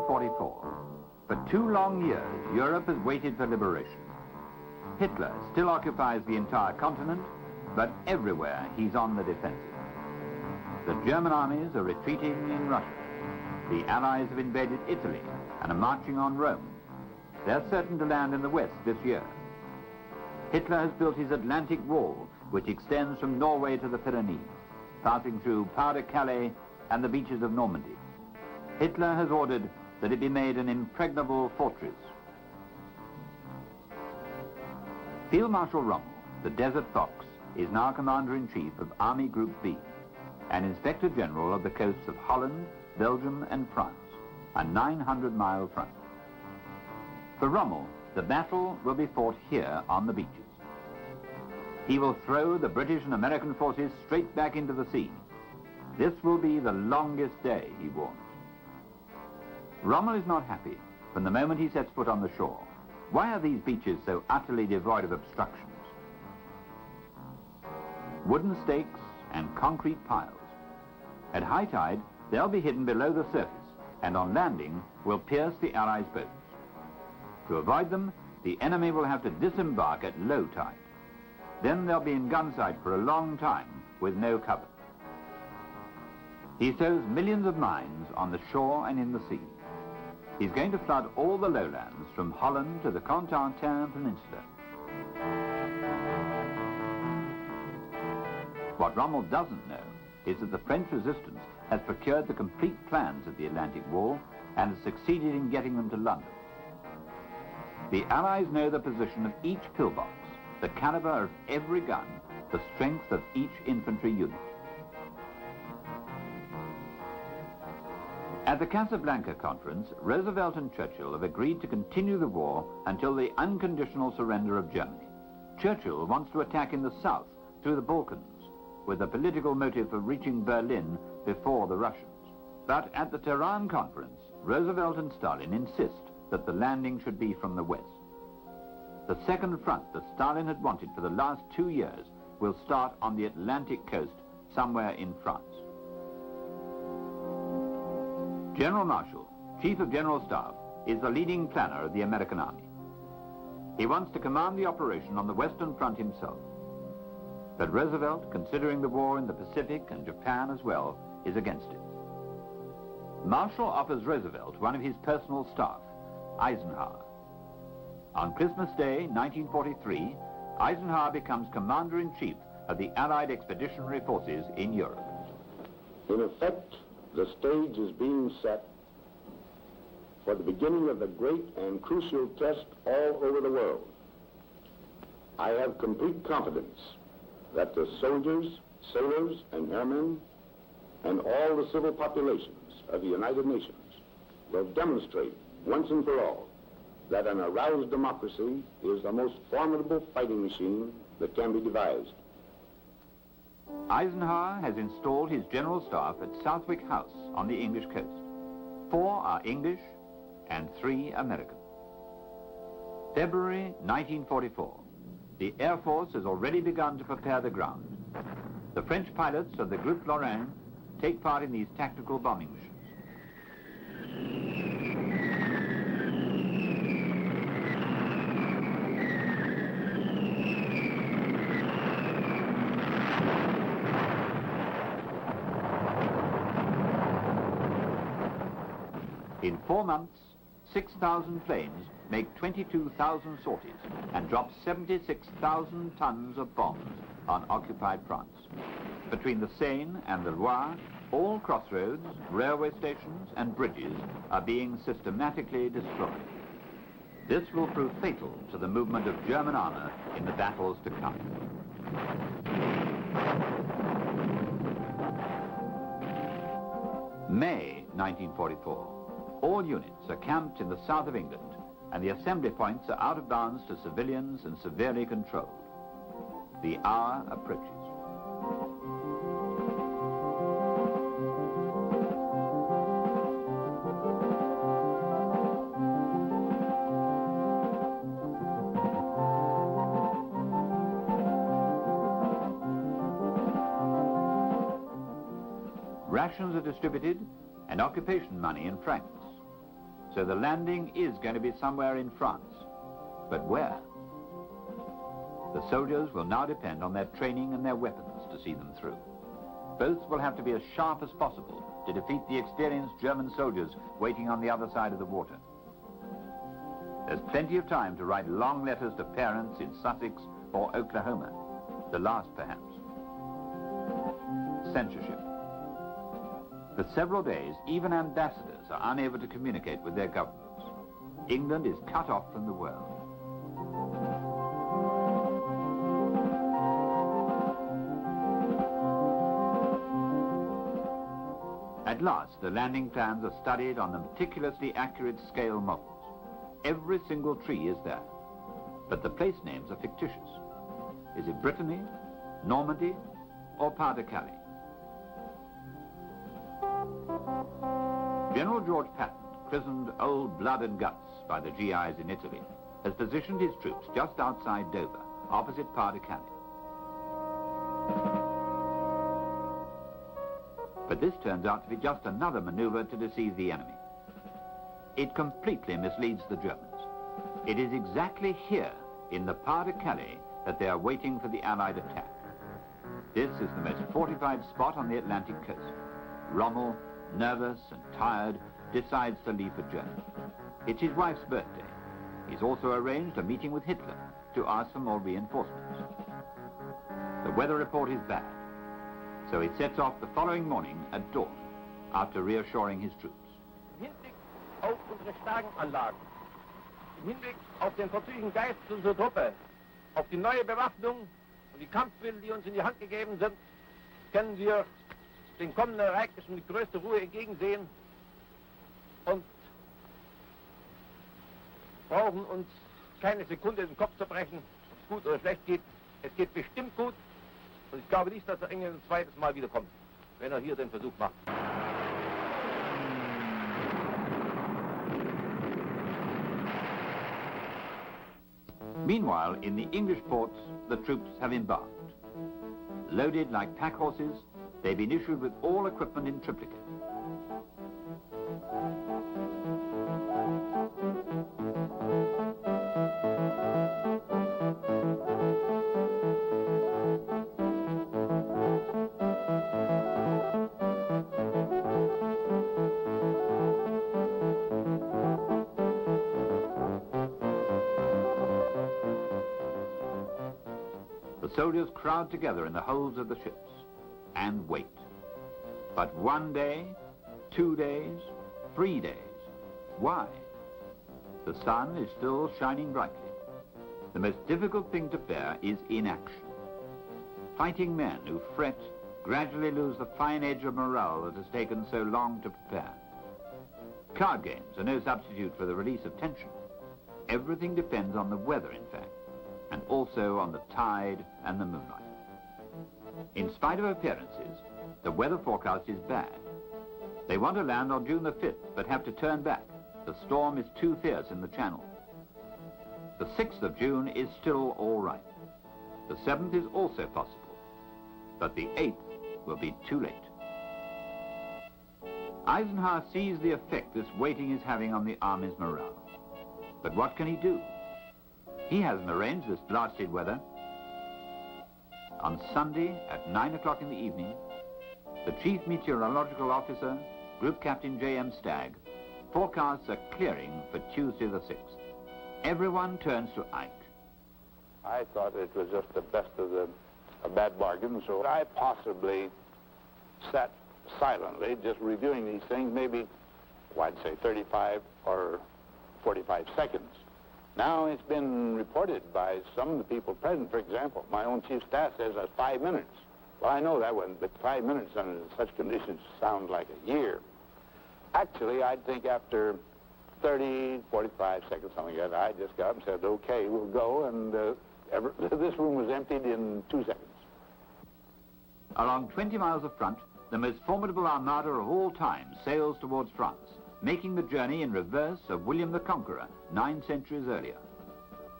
1944. For 2 long years, Europe has waited for liberation. Hitler still occupies the entire continent, but everywhere he's on the defensive. The German armies are retreating in Russia. The Allies have invaded Italy and are marching on Rome. They're certain to land in the west this year. Hitler has built his Atlantic Wall, which extends from Norway to the Pyrenees, passing through Pas-de-Calais and the beaches of Normandy. Hitler has ordered that it be made an impregnable fortress. Field Marshal Rommel, the Desert Fox, is now Commander-in-Chief of Army Group B and Inspector General of the coasts of Holland, Belgium and France, a 900-mile front. For Rommel, the battle will be fought here on the beaches. He will throw the British and American forces straight back into the sea. This will be the longest day, he warns. Rommel is not happy from the moment he sets foot on the shore. Why are these beaches so utterly devoid of obstructions? Wooden stakes and concrete piles. At high tide, they'll be hidden below the surface, and on landing will pierce the Allies' boats. To avoid them, the enemy will have to disembark at low tide. Then they'll be in gun sight for a long time with no cover. He sows millions of mines on the shore and in the sea. He's going to flood all the lowlands from Holland to the Cotentin Peninsula. What Rommel doesn't know is that the French resistance has procured the complete plans of the Atlantic Wall and has succeeded in getting them to London. The Allies know the position of each pillbox, the caliber of every gun, the strength of each infantry unit. At the Casablanca conference, Roosevelt and Churchill have agreed to continue the war until the unconditional surrender of Germany. Churchill wants to attack in the south through the Balkans, with a political motive for reaching Berlin before the Russians. But at the Tehran conference, Roosevelt and Stalin insist that the landing should be from the west. The second front that Stalin had wanted for the last 2 years will start on the Atlantic coast, somewhere in France. General Marshall, Chief of General Staff, is the leading planner of the American Army. He wants to command the operation on the Western Front himself. But Roosevelt, considering the war in the Pacific and Japan as well, is against it. Marshall offers Roosevelt one of his personal staff, Eisenhower. On Christmas Day, 1943, Eisenhower becomes Commander-in-Chief of the Allied Expeditionary Forces in Europe. In effect, the stage is being set for the beginning of the great and crucial test all over the world. I have complete confidence that the soldiers, sailors, and airmen, and all the civil populations of the United Nations will demonstrate once and for all that an aroused democracy is the most formidable fighting machine that can be devised. Eisenhower has installed his general staff at Southwick House on the English coast. 4 are English and 3 American. February 1944. The Air Force has already begun to prepare the ground. The French pilots of the Groupe Lorraine take part in these tactical bombing missions. In 4 months, 6,000 planes make 22,000 sorties and drop 76,000 tons of bombs on occupied France. Between the Seine and the Loire, all crossroads, railway stations and bridges are being systematically destroyed. This will prove fatal to the movement of German armor in the battles to come. May 1944. All units are camped in the south of England, and the assembly points are out of bounds to civilians and severely controlled. The hour approaches. Rations are distributed and occupation money in francs. So the landing is going to be somewhere in France. But where? The soldiers will now depend on their training and their weapons to see them through. Both will have to be as sharp as possible to defeat the experienced German soldiers waiting on the other side of the water. There's plenty of time to write long letters to parents in Sussex or Oklahoma, the last perhaps. Censorship. For several days, even ambassadors are unable to communicate with their governments. England is cut off from the world. At last, the landing plans are studied on the meticulously accurate scale models. Every single tree is there, but the place names are fictitious. Is it Brittany, Normandy, or Pas-de-Calais? General George Patton, christened Old Blood and Guts by the GIs in Italy, has positioned his troops just outside Dover, opposite Pas-de-Calais. But this turns out to be just another maneuver to deceive the enemy. It completely misleads the Germans. It is exactly here, in the Pas-de-Calais, that they are waiting for the Allied attack. This is the most fortified spot on the Atlantic coast. Rommel, nervous and tired, decides to leave for Germany. It's his wife's birthday. He's also arranged a meeting with Hitler to ask for more reinforcements. The weather report is bad, so he sets off the following morning at dawn, after reassuring his troops. Im Hinblick auf unsere starken Anlagen, im Hinblick auf den verzüglichen Geist unserer Truppe, auf die neue Bewaffnung und die Kampfmittel, die uns in die Hand gegeben sind, können wir den kommenden Ereignissen mit größter Ruhe entgegensehen und brauchen uns keine Sekunde den Kopf zu brechen, ob es gut oder schlecht geht. Es geht bestimmt gut und ich glaube nicht, dass der Engländer ein zweites Mal wiederkommt, wenn er hier den Versuch macht. Meanwhile, in the English ports, the troops have embarked. Loaded like pack horses, they've been issued with all equipment in triplicate. The soldiers crowd together in the holds of the ships and wait. But 1 day, 2 days, 3 days. Why? The sun is still shining brightly. The most difficult thing to bear is inaction. Fighting men who fret gradually lose the fine edge of morale that has taken so long to prepare. Card games are no substitute for the release of tension. Everything depends on the weather, in fact, and also on the tide and the moonlight. In spite of appearances, the weather forecast is bad. They want to land on June the 5th, but have to turn back. The storm is too fierce in the channel. The 6th of June is still all right. The 7th is also possible, but the 8th will be too late. Eisenhower sees the effect this waiting is having on the army's morale. But what can he do? He hasn't arranged this blasted weather. On Sunday at 9 o'clock in the evening, the Chief Meteorological Officer, Group Captain J.M. Stagg, forecasts a clearing for Tuesday the 6th. Everyone turns to Ike. I thought it was just the best of a bad bargain, so I possibly sat silently, just reviewing these things, maybe, well, I'd say 35 or 45 seconds. Now it's been reported by some of the people present. For example, my own chief staff says that's 5 minutes. Well, I know that one, but 5 minutes under such conditions sounds like a year. Actually, I'd think after 30, 45 seconds, something like that, I just got up and said, okay, we'll go, and this room was emptied in 2 seconds. Along 20 miles of front, the most formidable armada of all time sails towards France, making the journey in reverse of William the Conqueror 9 centuries earlier.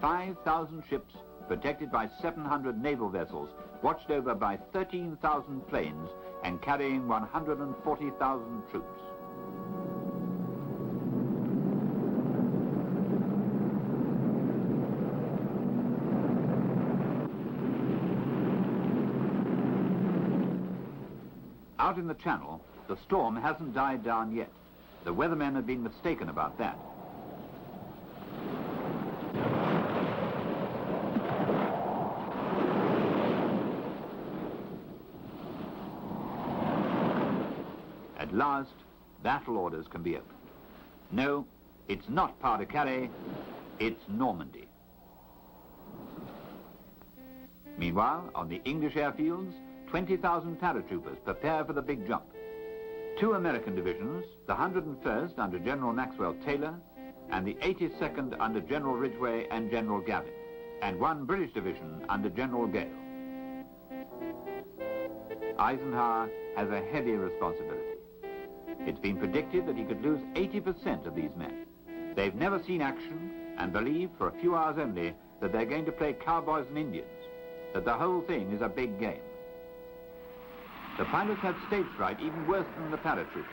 5,000 ships, protected by 700 naval vessels, watched over by 13,000 planes, and carrying 140,000 troops. Out in the Channel, the storm hasn't died down yet. The weathermen have been mistaken about that. At last, battle orders can be opened. No, it's not Pas-de-Calais, it's Normandy. Meanwhile, on the English airfields, 20,000 paratroopers prepare for the big jump. 2 American divisions, the 101st under General Maxwell Taylor, and the 82nd under General Ridgway and General Gavin, and 1 British division under General Gale. Eisenhower has a heavy responsibility. It's been predicted that he could lose 80% of these men. They've never seen action and believe for a few hours only that they're going to play cowboys and Indians, that the whole thing is a big game. The pilots have stage fright even worse than the paratroopers.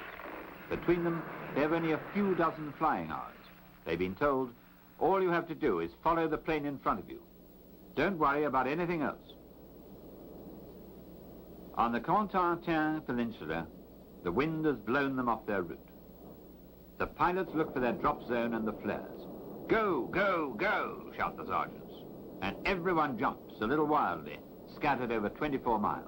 Between them, they have only a few dozen flying hours. They've been told, all you have to do is follow the plane in front of you. Don't worry about anything else. On the Cotentin Peninsula, the wind has blown them off their route. The pilots look for their drop zone and the flares. Go, go, go, shout the sergeants. And everyone jumps a little wildly, scattered over 24 miles.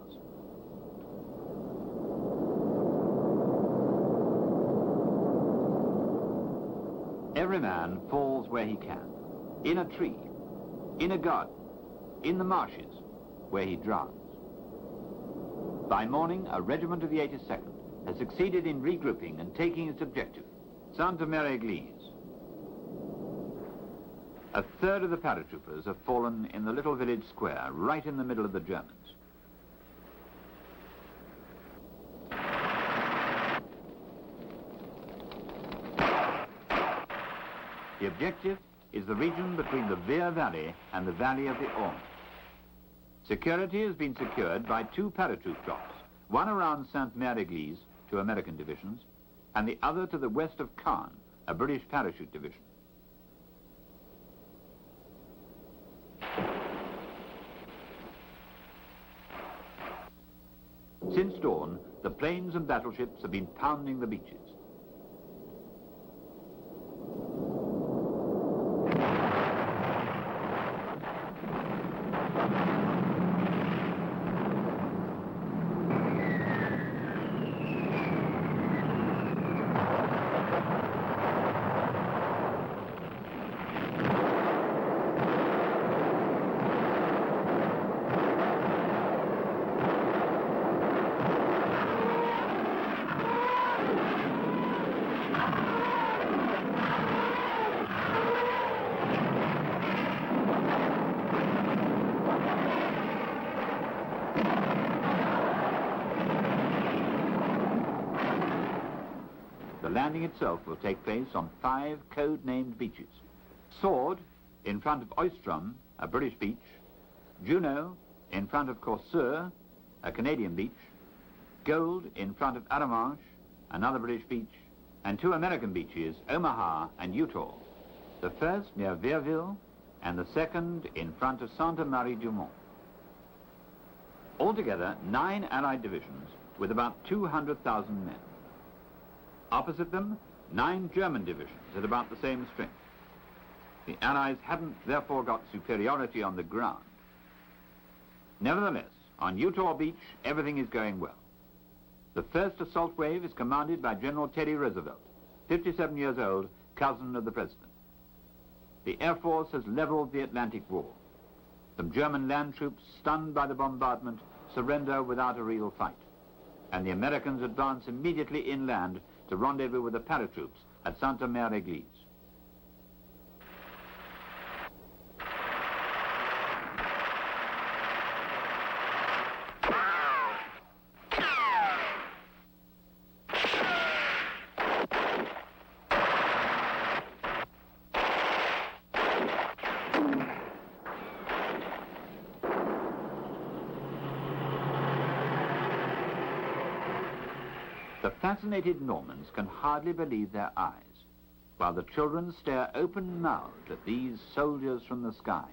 Every man falls where he can. In a tree, in a garden, in the marshes, where he drowns. By morning, a regiment of the 82nd has succeeded in regrouping and taking its objective, Sainte-Mère-Église. A third of the paratroopers have fallen in the little village square, right in the middle of the Germans. The objective is the region between the Vire Valley and the Valley of the Orne. Security has been secured by 2 paratroop drops, one around Sainte-Mère-Église, 2 American divisions, and the other to the west of Caen, a British parachute division. Since dawn, the planes and battleships have been pounding the beaches. The landing itself will take place on 5 code-named beaches. Sword, in front of Oistrom, a British beach. Juno, in front of Corsair, a Canadian beach. Gold, in front of Arromanches, another British beach. And 2 American beaches, Omaha and Utah. The first near Vierville, and the second in front of Sainte-Marie-du-Mont. Altogether, 9 Allied divisions with about 200,000 men. Opposite them, 9 German divisions at about the same strength. The Allies haven't therefore got superiority on the ground. Nevertheless, on Utah Beach, everything is going well. The first assault wave is commanded by General Teddy Roosevelt, 57 years old, cousin of the President. The Air Force has leveled the Atlantic Wall. Some German land troops, stunned by the bombardment, surrender without a real fight. And the Americans advance immediately inland to rendezvous with the paratroops at Sainte-Mère-Église. The fascinated Normans can hardly believe their eyes, while the children stare open-mouthed at these soldiers from the skies.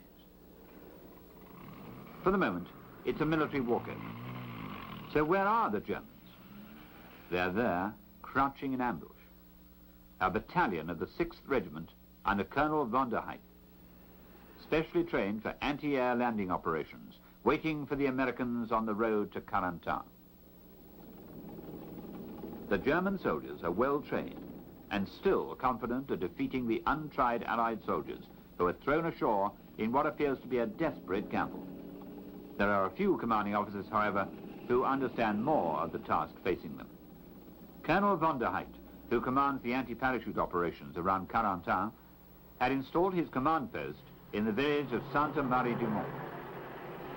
For the moment, it's a military walkover. So where are the Germans? They're there, crouching in ambush. A battalion of the 6th Regiment under Colonel von der Heydt, specially trained for anti-air landing operations, waiting for the Americans on the road to Carentan. The German soldiers are well trained and still confident of defeating the untried Allied soldiers who are thrown ashore in what appears to be a desperate gamble. There are a few commanding officers, however, who understand more of the task facing them. Colonel von der Heydt, who commands the anti-parachute operations around Carentan, had installed his command post in the village of Sainte Marie du Mont.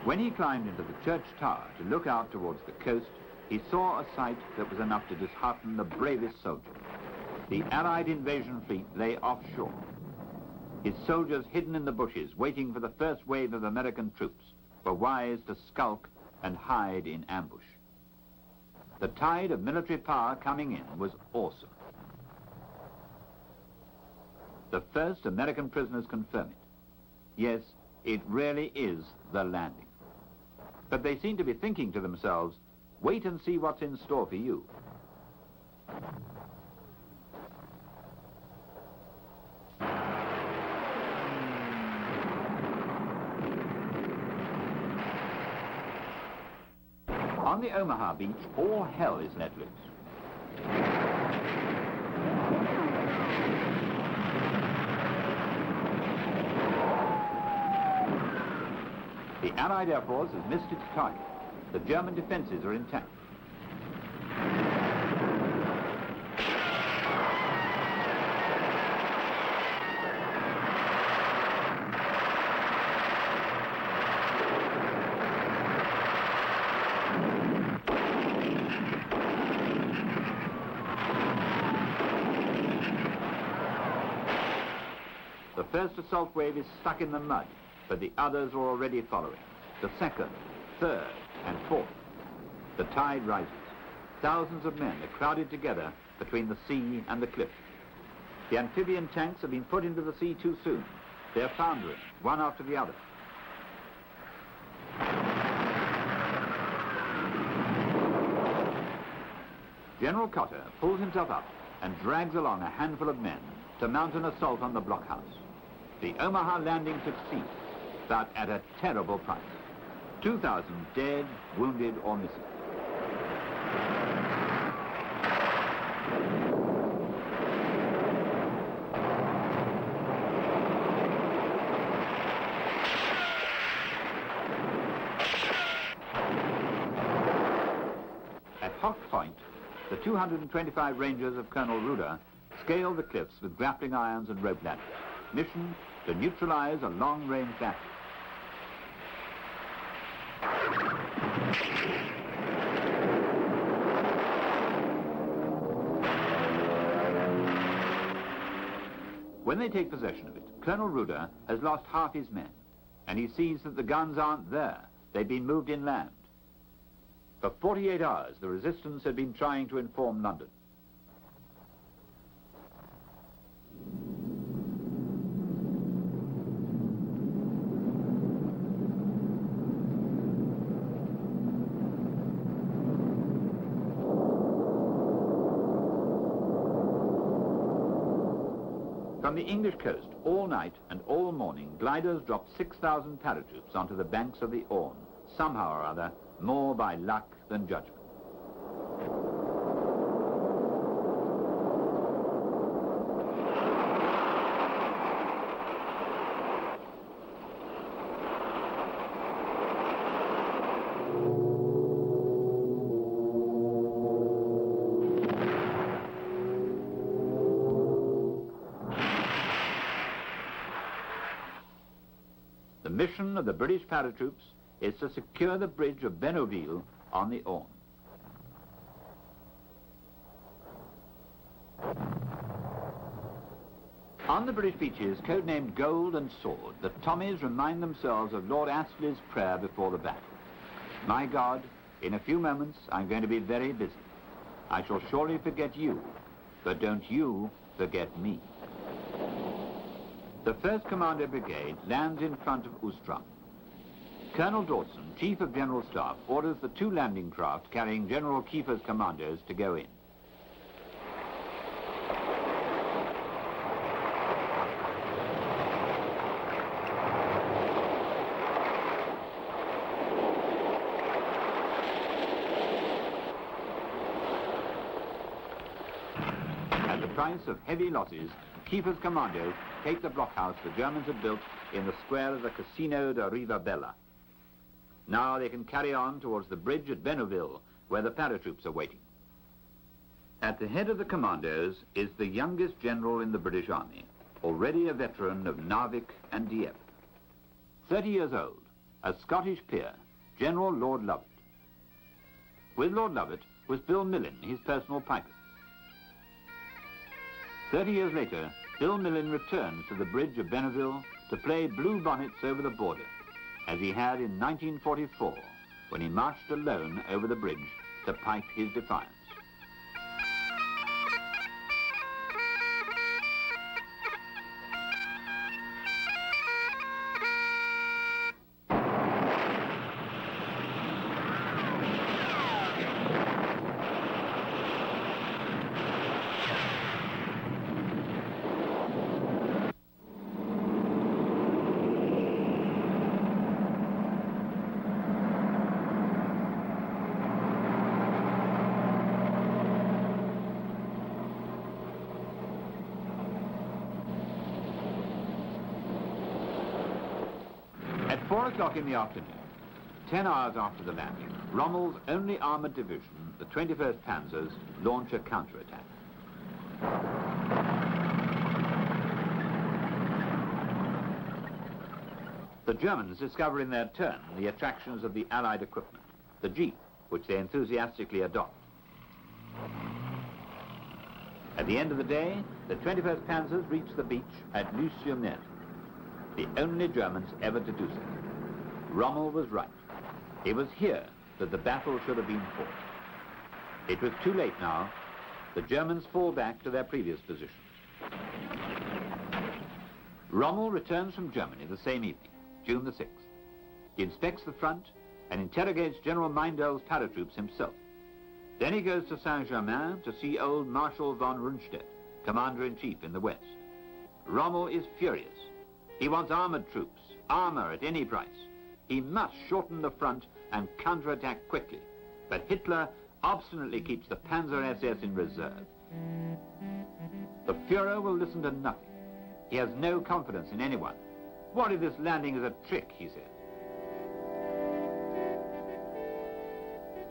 When he climbed into the church tower to look out towards the coast, he saw a sight that was enough to dishearten the bravest soldier. The Allied invasion fleet lay offshore, his soldiers hidden in the bushes, waiting for the first wave of American troops, were wise to skulk and hide in ambush. The tide of military power coming in was awesome. The first American prisoners confirm it. Yes, it really is the landing. But they seem to be thinking to themselves, wait and see what's in store for you. On the Omaha beach, all hell is let loose. The Allied Air Force has missed its target. The German defenses are intact. The first assault wave is stuck in the mud, but the others are already following. The second, third, and fourth. The tide rises. Thousands of men are crowded together between the sea and the cliff. The amphibian tanks have been put into the sea too soon. They're foundering, one after the other. General Cotter pulls himself up and drags along a handful of men to mount an assault on the blockhouse. The Omaha landing succeeds, but at a terrible price. 2,000 dead, wounded, or missing. At Hawk Point, the 225 Rangers of Colonel Ruder scale the cliffs with grappling irons and rope ladders. Mission: to neutralize a long-range battery. When they take possession of it, Colonel Ruder has lost half his men, and he sees that the guns aren't there. They've been moved inland. For 48 hours, the resistance had been trying to inform London. From the English coast, all night and all morning, gliders dropped 6,000 paratroops onto the banks of the Orne, somehow or other, more by luck than judgment. The mission of the British paratroops is to secure the bridge of Bennoville on the Orne. On the British beaches, codenamed Gold and Sword, the Tommies remind themselves of Lord Astley's prayer before the battle. My God, in a few moments I'm going to be very busy. I shall surely forget you, but don't you forget me. The 1st Commander Brigade lands in front of Ustrom. Colonel Dawson, Chief of General Staff, orders the 2 landing craft carrying General Kiefer's commandos to go in. price of heavy losses, Kiefer's commandos take the blockhouse the Germans had built in the square of the Casino de Rivabella. Now they can carry on towards the bridge at Benouville, where the paratroops are waiting. At the head of the commandos is the youngest general in the British Army, already a veteran of Narvik and Dieppe. 30 years old, a Scottish peer, General Lord Lovat. With Lord Lovat was Bill Millin, his personal piper. 30 years later, Bill Millin returns to the bridge of Benouville to play blue bonnets over the border, as he had in 1944, when he marched alone over the bridge to pipe his defiance. At 4 o'clock in the afternoon, 10 hours after the landing, Rommel's only armoured division, the 21st Panzers, launch a counterattack. The Germans discover in their turn the attractions of the Allied equipment, the Jeep, which they enthusiastically adopt. At the end of the day, the 21st Panzers reach the beach at Luce-sur-Mer, the only Germans ever to do so. Rommel was right. It was here that the battle should have been fought. It was too late now. The Germans fall back to their previous positions. Rommel returns from Germany the same evening, June the 6th. He inspects the front and interrogates General Meindel's paratroops himself. Then he goes to Saint-Germain to see old Marshal von Rundstedt, Commander-in-Chief in the West. Rommel is furious. He wants armored troops, armor at any price. He must shorten the front and counterattack quickly. But Hitler obstinately keeps the Panzer SS in reserve. The Führer will listen to nothing. He has no confidence in anyone. What if this landing is a trick, he says.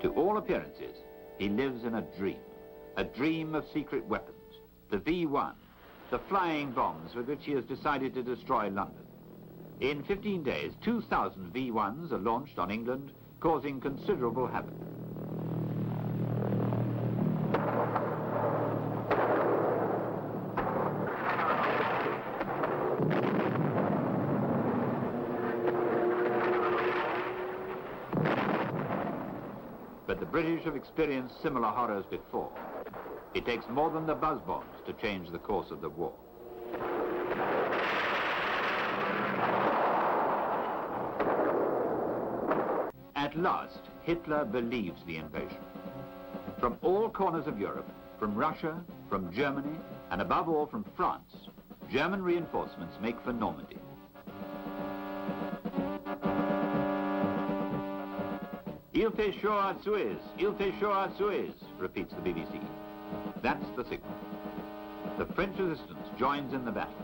To all appearances, he lives in a dream of secret weapons, the V1, the flying bombs with which he has decided to destroy London. In 15 days, 2,000 V1s are launched on England, causing considerable havoc. But the British have experienced similar horrors before. It takes more than the buzz bombs to change the course of the war. At last, Hitler believes the invasion. From all corners of Europe, from Russia, from Germany, and above all from France, German reinforcements make for Normandy. Il fait chaud à Suez, il fait chaud à Suez, repeats the BBC. That's the signal. The French resistance joins in the battle.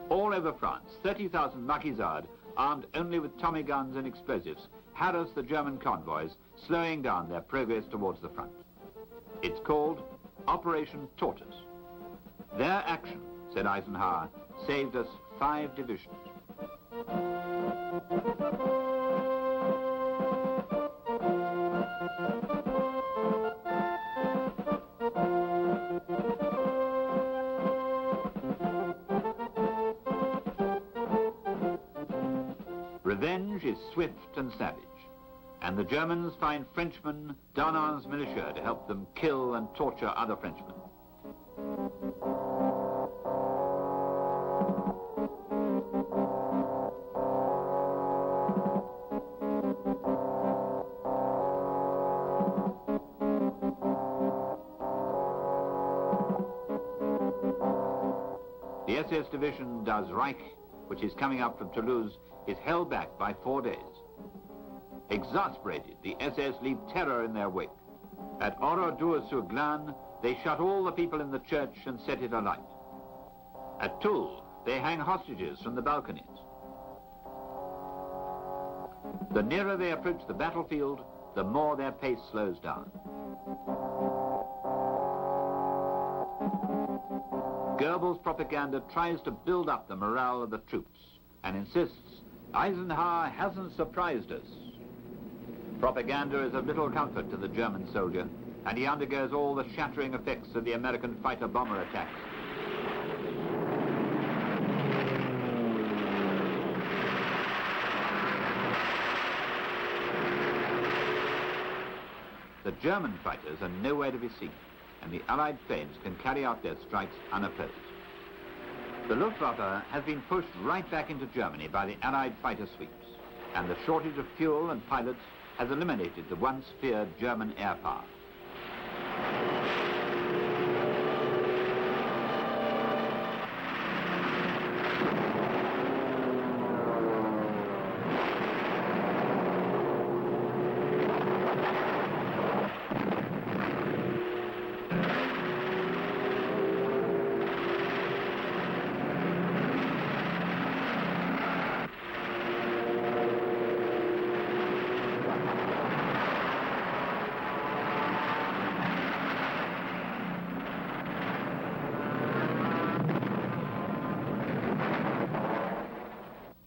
All over France, 30,000 Maquisards, armed only with Tommy guns and explosives, harass the German convoys, slowing down their progress towards the front. It's called Operation Tortoise. Their action, said Eisenhower, saved us 5 divisions. Revenge is swift and savage, and the Germans find Frenchmen, Darnan's militia, to help them kill and torture other Frenchmen. The SS division does Reich which is coming up from Toulouse, is held back by 4 days. Exasperated, the SS leave terror in their wake. At Oradour-sur-Glane, they shut all the people in the church and set it alight. At Toul, they hang hostages from the balconies. The nearer they approach the battlefield, the more their pace slows down. Goebbels' propaganda tries to build up the morale of the troops and insists, Eisenhower hasn't surprised us. Propaganda is of little comfort to the German soldier, and he undergoes all the shattering effects of the American fighter-bomber attacks. The German fighters are nowhere to be seen, and the Allied planes can carry out their strikes unopposed. The Luftwaffe has been pushed right back into Germany by the Allied fighter sweeps, and the shortage of fuel and pilots has eliminated the once feared German air power.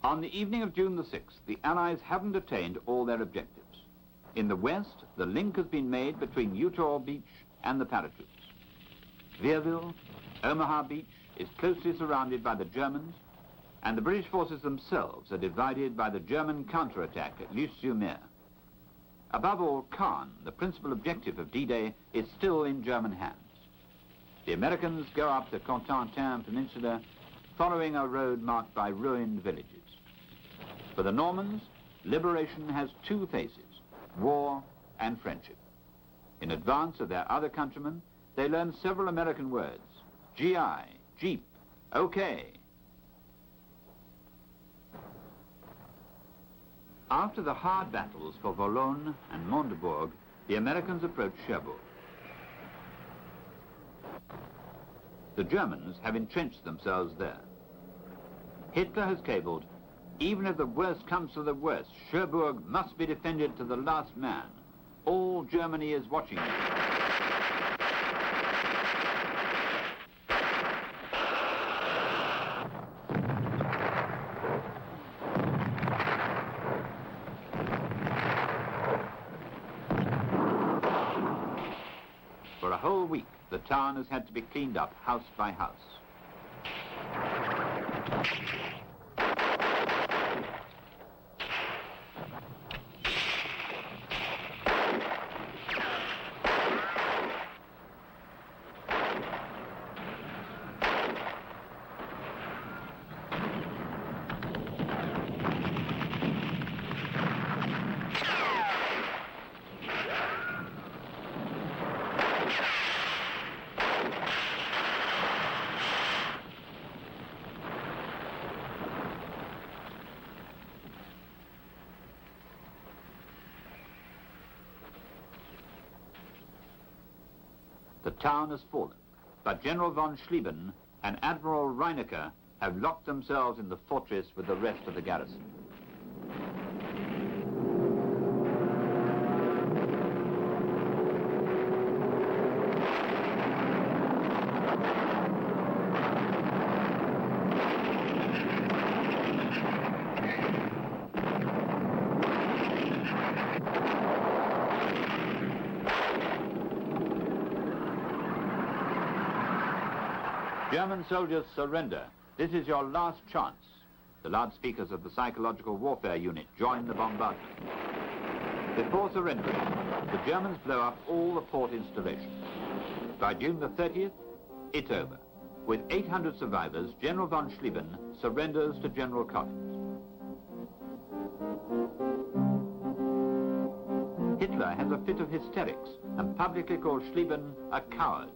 On the evening of June the 6th, the Allies haven't attained all their objectives. In the west, the link has been made between Utah Beach and the paratroops. Vierville, Omaha Beach, is closely surrounded by the Germans, and the British forces themselves are divided by the German counterattack at Luce-sur-Mer. Above all, Caen, the principal objective of D-Day, is still in German hands. The Americans go up the Cotentin Peninsula, following a road marked by ruined villages. For the Normans, liberation has two faces, war and friendship. In advance of their other countrymen, they learn several American words, GI, Jeep, OK. After the hard battles for Boulogne and Mondebourg, the Americans approach Cherbourg. The Germans have entrenched themselves there. Hitler has cabled, even if the worst comes to the worst, Cherbourg must be defended to the last man. All Germany is watching it. For a whole week, the town has had to be cleaned up house by house. The town has fallen, but General von Schlieben and Admiral Reinecke have locked themselves in the fortress with the rest of the garrison. German soldiers, surrender. This is your last chance. The loudspeakers of the psychological warfare unit join the bombardment. Before surrendering, the Germans blow up all the port installations. By June the 30th, it's over. With 800 survivors, General von Schlieben surrenders to General Collins. Hitler has a fit of hysterics and publicly calls Schlieben a coward.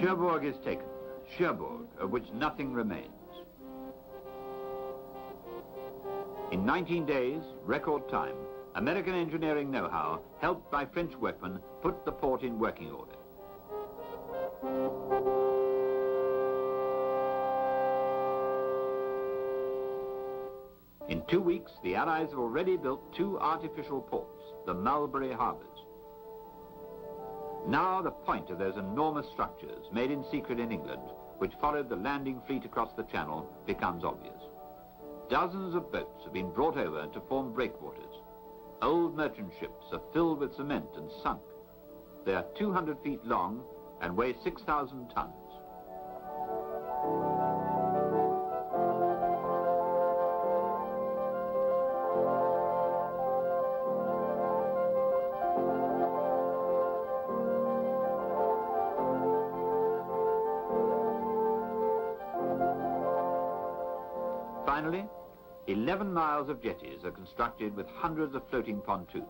Cherbourg is taken. Cherbourg, of which nothing remains. In 19 days, record time, American engineering know-how, helped by French workmen, put the port in working order. In 2 weeks, the Allies have already built 2 artificial ports, the Mulberry Harbours. Now the point of those enormous structures, made in secret in England, which followed the landing fleet across the Channel, becomes obvious. Dozens of boats have been brought over to form breakwaters. Old merchant ships are filled with cement and sunk. They are 200 feet long and weigh 6,000 tons. Finally, 11 miles of jetties are constructed with hundreds of floating pontoons.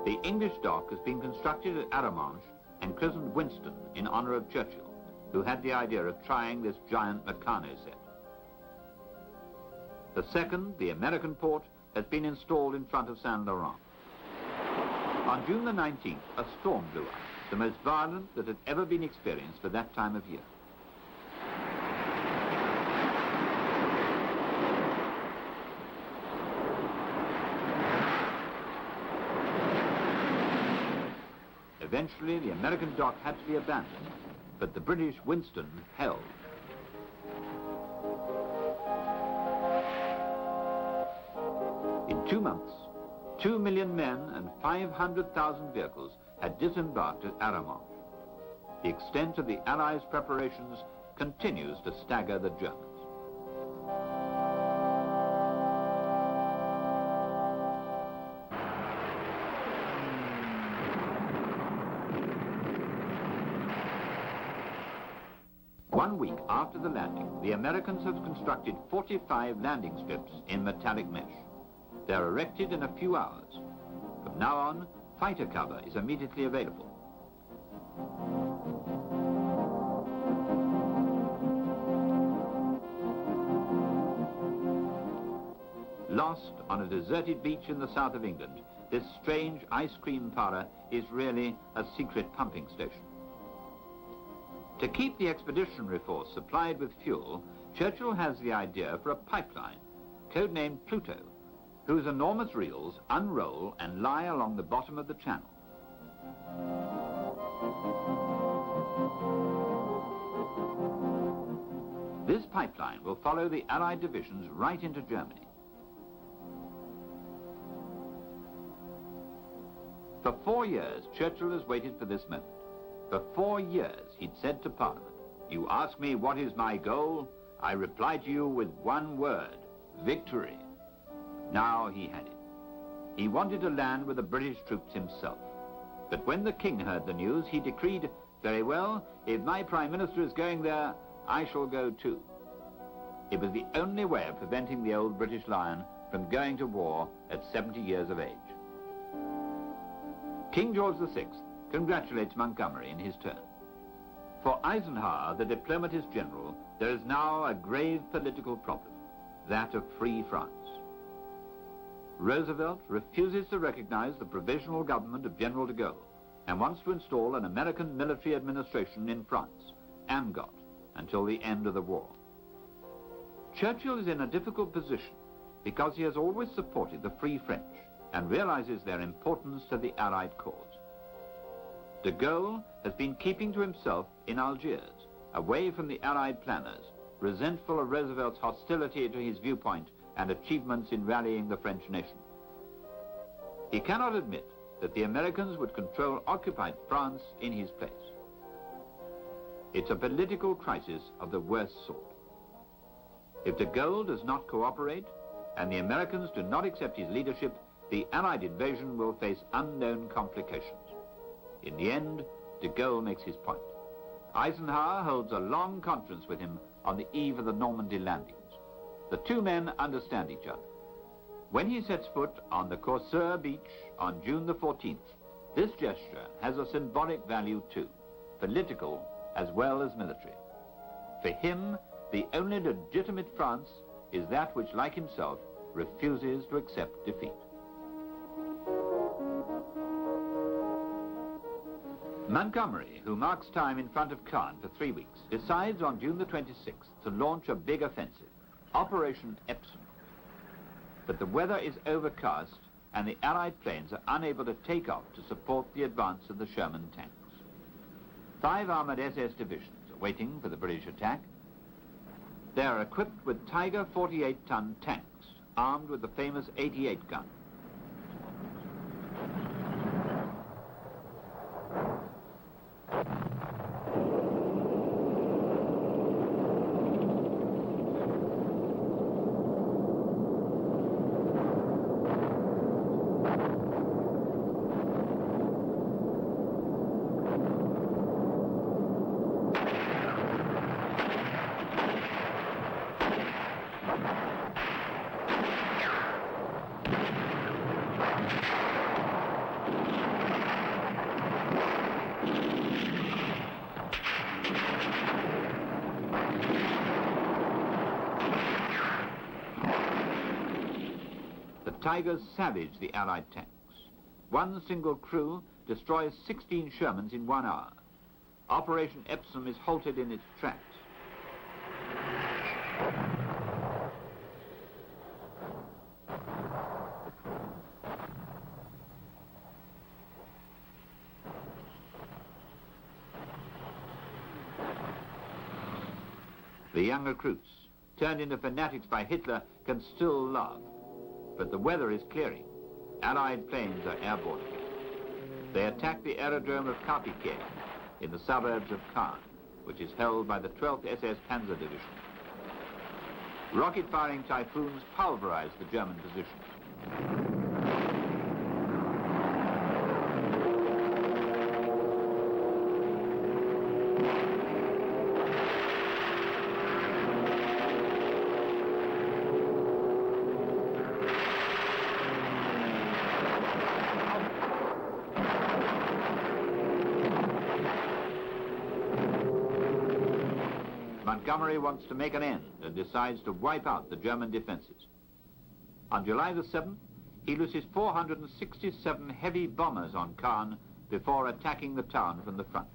The English dock has been constructed at Arromanches and christened Winston in honor of Churchill, who had the idea of trying this giant Meccano set. The second, the American port, has been installed in front of Saint Laurent. On June the 19th, a storm blew up, the most violent that had ever been experienced for that time of year. Eventually, the American dock had to be abandoned, but the British Winston held. In 2 months, 2 million men and 500,000 vehicles had disembarked at Arromanches. The extent of the Allies' preparations continues to stagger the Germans. One week after the landing, the Americans have constructed 45 landing strips in metallic mesh. They're erected in a few hours. From now on, fighter cover is immediately available. Lost on a deserted beach in the south of England, this strange ice cream parlour is really a secret pumping station. To keep the expeditionary force supplied with fuel, Churchill has the idea for a pipeline, codenamed Pluto, whose enormous reels unroll and lie along the bottom of the Channel. This pipeline will follow the Allied divisions right into Germany. For 4 years, Churchill has waited for this moment. For 4 years, he'd said to Parliament, "You ask me what is my goal? I reply to you with one word, victory." Now he had it. He wanted to land with the British troops himself. But when the King heard the news, he decreed, "Very well, if my Prime Minister is going there, I shall go too." It was the only way of preventing the old British Lion from going to war at 70 years of age. King George VI congratulates Montgomery in his turn. For Eisenhower, the diplomatist general, there is now a grave political problem, that of free France. Roosevelt refuses to recognize the provisional government of General de Gaulle and wants to install an American military administration in France, AMGOT, until the end of the war. Churchill is in a difficult position because he has always supported the Free French and realizes their importance to the Allied cause. De Gaulle has been keeping to himself in Algiers, away from the Allied planners, resentful of Roosevelt's hostility to his viewpoint and achievements in rallying the French nation. He cannot admit that the Americans would control occupied France in his place. It's a political crisis of the worst sort. If de Gaulle does not cooperate and the Americans do not accept his leadership, the Allied invasion will face unknown complications. In the end, de Gaulle makes his point. Eisenhower holds a long conference with him on the eve of the Normandy landings. The two men understand each other. When he sets foot on the Corsair beach on June the 14th, This gesture has a symbolic value too, political as well as military. For him, the only legitimate France is that which, like himself, refuses to accept defeat. Montgomery, who marks time in front of Caen for 3 weeks, decides on June the 26th to launch a big offensive, Operation Epsom. But the weather is overcast and the Allied planes are unable to take off to support the advance of the Sherman tanks. 5 armoured SS divisions are waiting for the British attack. They are equipped with Tiger 48-ton tanks, armed with the famous 88 gun. Tigers savage the Allied tanks. One single crew destroys 16 Shermans in 1 hour. Operation Epsom is halted in its tracks. The young recruits, turned into fanatics by Hitler, can still laugh. But the weather is clearing. Allied planes are airborne again. They attack the aerodrome of Carpiquet in the suburbs of Caen, which is held by the 12th SS Panzer Division. Rocket-firing typhoons pulverize the German position. Montgomery wants to make an end and decides to wipe out the German defenses. On July the 7th, he loses 467 heavy bombers on Caen before attacking the town from the front.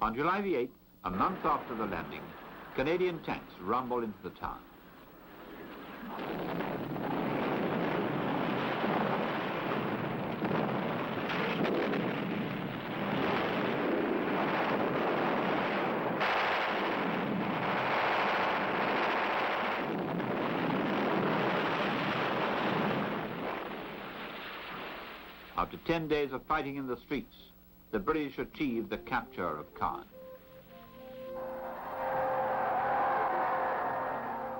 On July the 8th, a month after the landing, Canadian tanks rumble into the town. After 10 days of fighting in the streets, the British achieved the capture of Caen.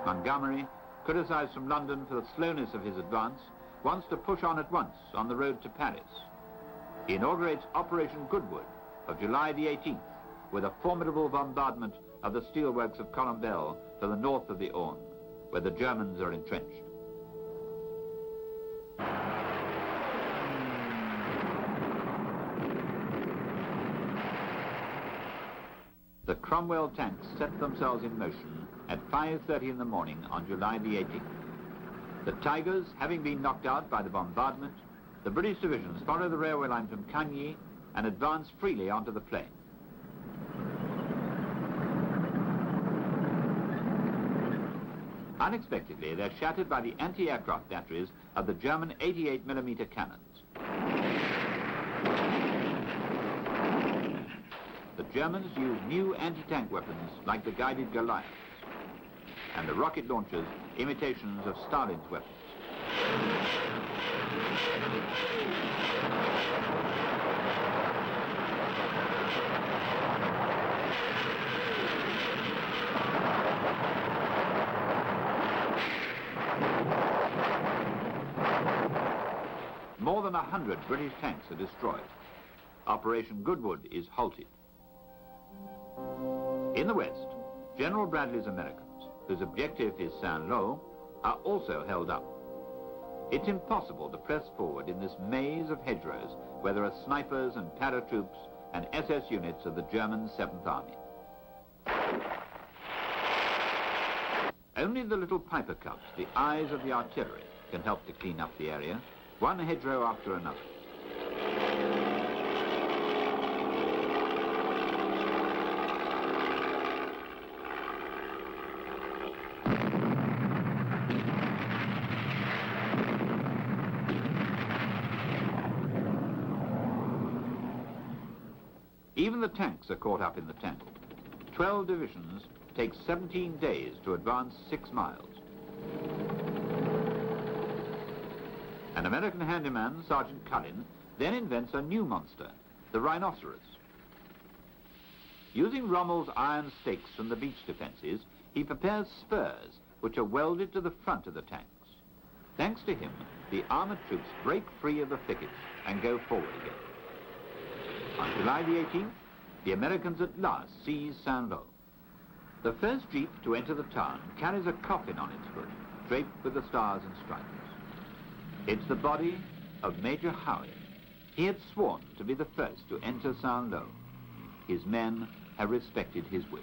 Montgomery, criticized from London for the slowness of his advance, wants to push on at once on the road to Paris. He inaugurates Operation Goodwood of July the 18th with a formidable bombardment of the steelworks of Colombelle to the north of the Orne, where the Germans are entrenched. The Cromwell tanks set themselves in motion at 5:30 in the morning on July the 18th. The Tigers, having been knocked out by the bombardment, the British divisions follow the railway line from Cagny and advance freely onto the plain. Unexpectedly, they're shattered by the anti-aircraft batteries of the German 88mm cannons. The Germans use new anti-tank weapons like the guided Goliaths, and the rocket launchers imitations of Stalin's weapons. More than 100 British tanks are destroyed. Operation Goodwood is halted. In the West, General Bradley's Americans, whose objective is Saint-Lô, are also held up. It's impossible to press forward in this maze of hedgerows where there are snipers and paratroops and SS units of the German 7th Army. Only the little Piper Cubs, the eyes of the artillery, can help to clean up the area, one hedgerow after another. Even the tanks are caught up in the tangle. 12 divisions take 17 days to advance 6 miles. An American handyman, Sergeant Cullen, then invents a new monster, the rhinoceros. Using Rommel's iron stakes from the beach defences, he prepares spurs which are welded to the front of the tanks. Thanks to him, the armoured troops break free of the thickets and go forward again. On July the 18th, the Americans at last seize Saint-Lô. The first jeep to enter the town carries a coffin on its hood, draped with the stars and stripes. It's the body of Major Howe. He had sworn to be the first to enter Saint-Lô. His men have respected his wish.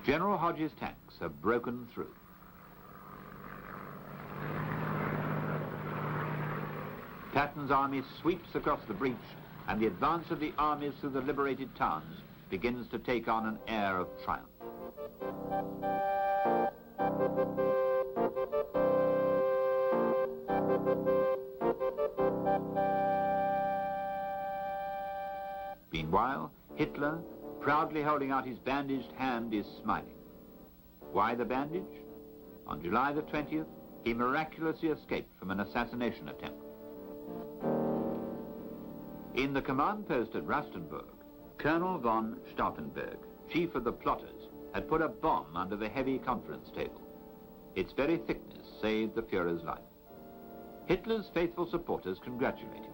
General Hodges' tanks have broken through. Patton's army sweeps across the breach, and the advance of the armies through the liberated towns begins to take on an air of triumph. Meanwhile, Hitler, proudly holding out his bandaged hand, is smiling. Why the bandage? On July the 20th, he miraculously escaped from an assassination attempt. In the command post at Rustenburg, Colonel von Stauffenberg, chief of the plotters, had put a bomb under the heavy conference table. Its very thickness saved the Führer's life. Hitler's faithful supporters congratulate him.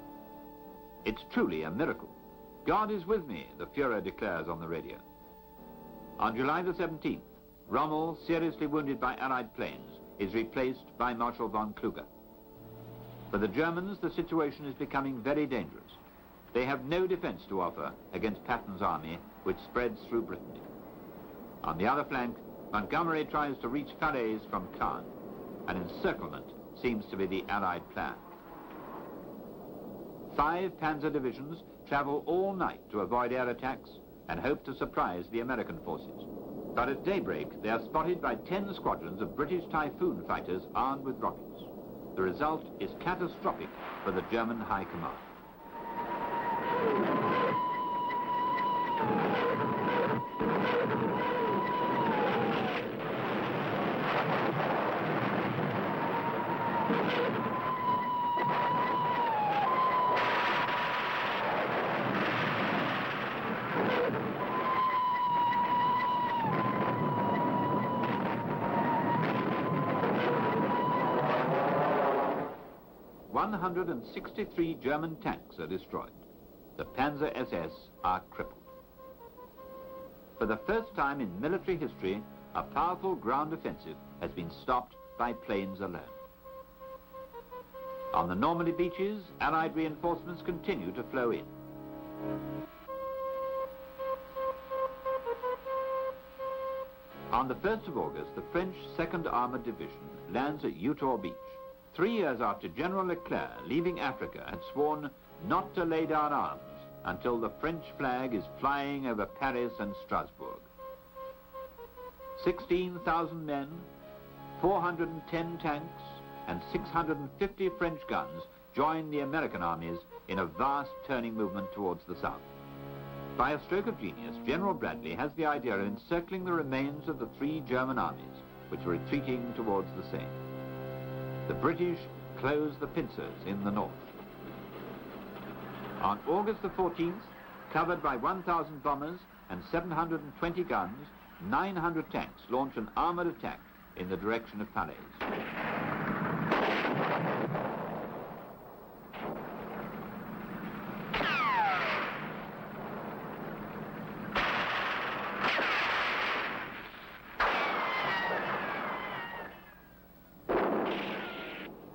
It's truly a miracle. God is with me, the Führer declares on the radio. On July the 17th, Rommel, seriously wounded by Allied planes, is replaced by Marshal von Kluge. For the Germans, the situation is becoming very dangerous. They have no defense to offer against Patton's army, which spreads through Brittany. On the other flank, Montgomery tries to reach Falaise from Caen. An encirclement seems to be the Allied plan. 5 panzer divisions travel all night to avoid air attacks and hope to surprise the American forces. But at daybreak, they are spotted by 10 squadrons of British Typhoon fighters armed with rockets. The result is catastrophic for the German High Command. "163 German tanks are destroyed. The Panzer SS are crippled. For the first time in military history, a powerful ground offensive has been stopped by planes alone. On the Normandy beaches, Allied reinforcements continue to flow in. On the 1st of August, the French 2nd Armoured Division lands at Utor Beach, 3 years after General Leclerc, leaving Africa, had sworn not to lay down arms until the French flag is flying over Paris and Strasbourg. 16,000 men, 410 tanks and 650 French guns joined the American armies in a vast turning movement towards the south. By a stroke of genius, General Bradley has the idea of encircling the remains of the 3 German armies, which were retreating towards the Seine. The British closed the pincers in the north. On August the 14th, covered by 1,000 bombers and 720 guns, 900 tanks launched an armored attack in the direction of Falaise.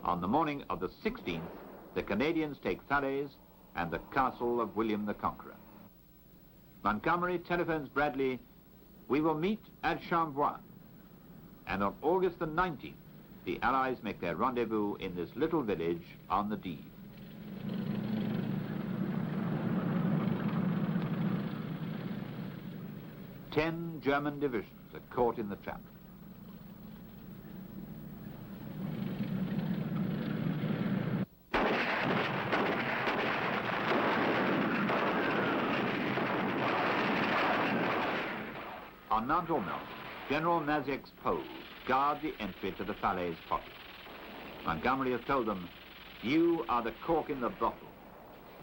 On the morning of the 16th, the Canadians take Falaise and the castle of William the Conqueror. Montgomery telephones Bradley, "We will meet at Chambois." And on August the 19th, the Allies make their rendezvous in this little village on the Dives. Ten German divisions are caught in the trap. On Mount Ormel, General Mazièque's poles guard the entry to the Falaise pocket. Montgomery has told them, "You are the cork in the bottle.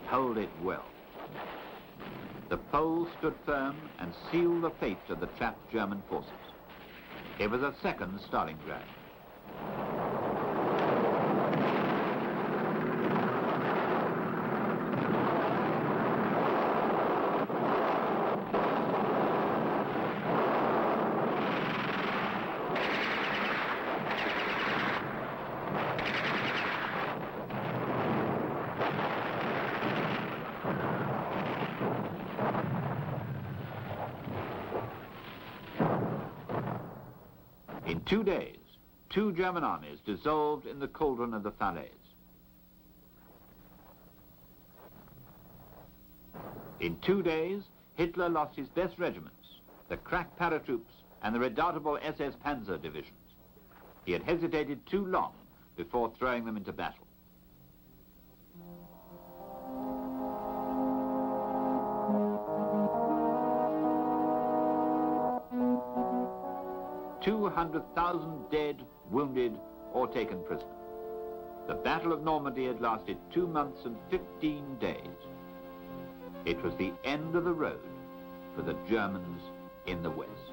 Hold it well." The poles stood firm and sealed the fate of the trapped German forces. It was a second Stalingrad. In 2 days, 2 German armies dissolved in the cauldron of the Falaise. In 2 days, Hitler lost his best regiments, the crack paratroops and the redoubtable SS Panzer divisions. He had hesitated too long before throwing them into battle. "200,000 dead, wounded, or taken prisoner." The Battle of Normandy had lasted 2 months and 15 days. It was the end of the road for the Germans in the West.